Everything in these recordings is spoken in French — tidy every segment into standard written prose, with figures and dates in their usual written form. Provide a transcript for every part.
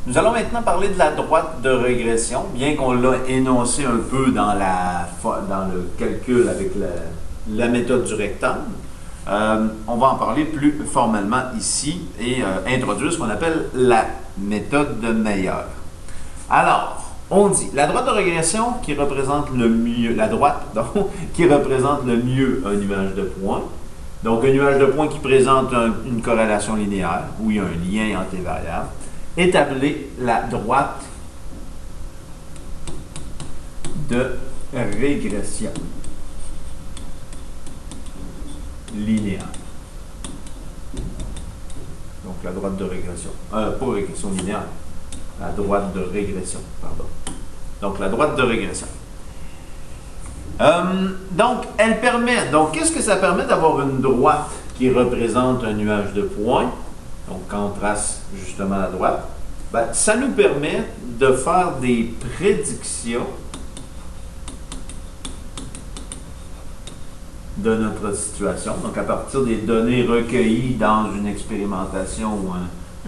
Nous allons maintenant parler de la droite de régression, bien qu'on l'a énoncé un peu dans le calcul avec la méthode du rectangle. On va en parler plus formellement ici et introduire ce qu'on appelle la méthode de Meyer. Alors, on dit la droite de régression qui représente le mieux, la droite donc, qui représente le mieux un nuage de points. Donc, un nuage de points qui présente une corrélation linéaire, où il y a un lien entre les variables. Établir la droite de régression linéaire. Donc, la droite de régression. Pas régression linéaire. La droite de régression, pardon. Donc, la droite de régression. Donc, elle permet... Donc, qu'est-ce que ça permet d'avoir une droite qui représente un nuage de points? Donc, quand on trace justement la droite, ben, ça nous permet de faire des prédictions de notre situation. Donc, à partir des données recueillies dans une expérimentation ou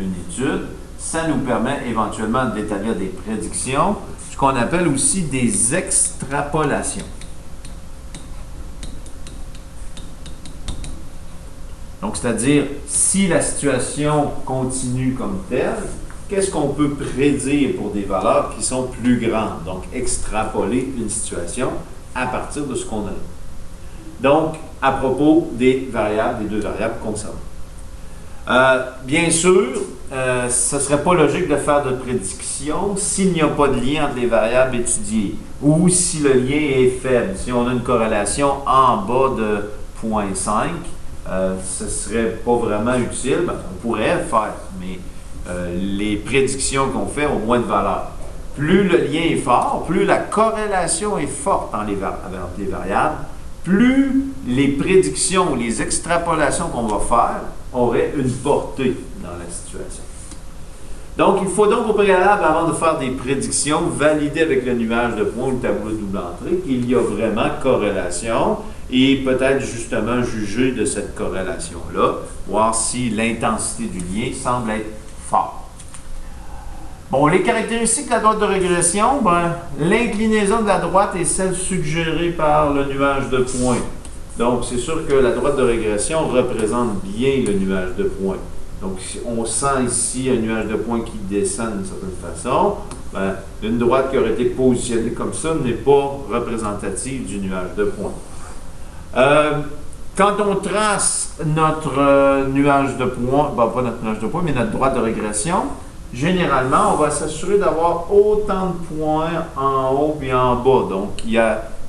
une étude, ça nous permet éventuellement d'établir des prédictions, ce qu'on appelle aussi des extrapolations. Donc, c'est-à-dire, si la situation continue comme telle, qu'est-ce qu'on peut prédire pour des valeurs qui sont plus grandes? Donc, extrapoler une situation à partir de ce qu'on a. Donc, à propos des variables, des deux variables concernées. Bien sûr, ce ne serait pas logique de faire de prédiction s'il n'y a pas de lien entre les variables étudiées ou si le lien est faible. Si on a une corrélation en bas de 0,5, ce ne serait pas vraiment utile. Ben, on pourrait le faire, mais les prédictions qu'on fait ont moins de valeur. Plus le lien est fort, plus la corrélation est forte entre les variables, plus les prédictions ou les extrapolations qu'on va faire auraient une portée dans la situation. Donc, il faut donc au préalable, avant de faire des prédictions, valider avec le nuage de points ou le tableau de double entrée qu'il y a vraiment corrélation et peut-être justement juger de cette corrélation-là, voir si l'intensité du lien semble être forte. Bon, les caractéristiques de la droite de régression, ben, l'inclinaison de la droite est celle suggérée par le nuage de points. Donc, c'est sûr que la droite de régression représente bien le nuage de points. Donc, si on sent ici un nuage de points qui descend d'une certaine façon, ben, une droite qui aurait été positionnée comme ça n'est pas représentative du nuage de points. Quand on trace notre nuage de points, ben, pas notre nuage de points, mais notre droite de régression, généralement, on va s'assurer d'avoir autant de points en haut et en bas. Donc,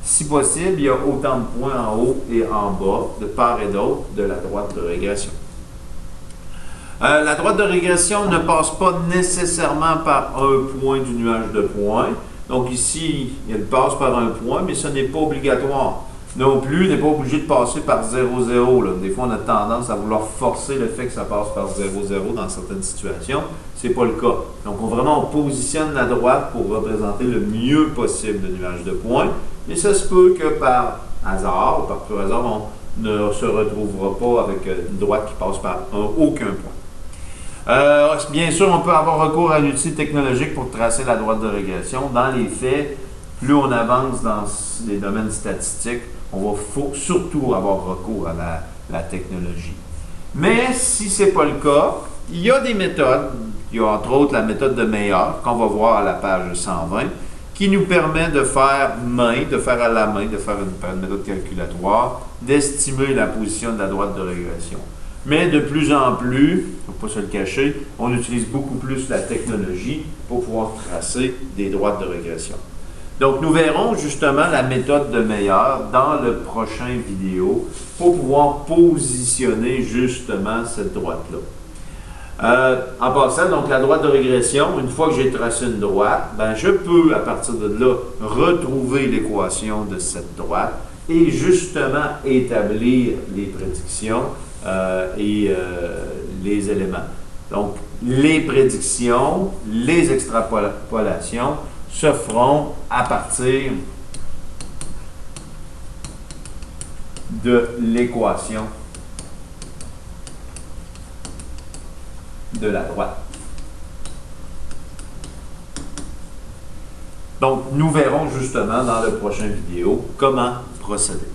si possible, il y a autant de points en haut et en bas, de part et d'autre, de la droite de régression. La droite de régression ne passe pas nécessairement par un point du nuage de points. Donc ici, elle passe par un point, mais ce n'est pas obligatoire. Non plus, il n'est pas obligé de passer par 0, 0. Là. Des fois, on a tendance à vouloir forcer le fait que ça passe par 0, 0 dans certaines situations. Ce n'est pas le cas. Donc, on positionne la droite pour représenter le mieux possible le nuage de points. Mais ça se peut que par hasard, ou par pur hasard, on ne se retrouvera pas avec une droite qui passe par aucun point. Bien sûr, on peut avoir recours à un outil technologique pour tracer la droite de régression. Dans les faits, plus on avance dans les domaines statistiques, on va surtout avoir recours à la technologie. Mais si ce n'est pas le cas, il y a des méthodes. Il y a entre autres la méthode de Meyer, qu'on va voir à la page 120, qui nous permet de faire à la main, de faire une méthode calculatoire, d'estimer la position de la droite de régression. Mais de plus en plus, il ne faut pas se le cacher, on utilise beaucoup plus la technologie pour pouvoir tracer des droites de régression. Donc, nous verrons justement la méthode de Meyer dans le prochain vidéo pour pouvoir positionner justement cette droite-là. En passant, donc la droite de régression, une fois que j'ai tracé une droite, ben, je peux à partir de là retrouver l'équation de cette droite et justement établir les prédictions et les éléments. Donc, les prédictions, les extrapolations se feront à partir de l'équation de la droite. Donc, nous verrons justement dans le prochain vidéo comment procéder.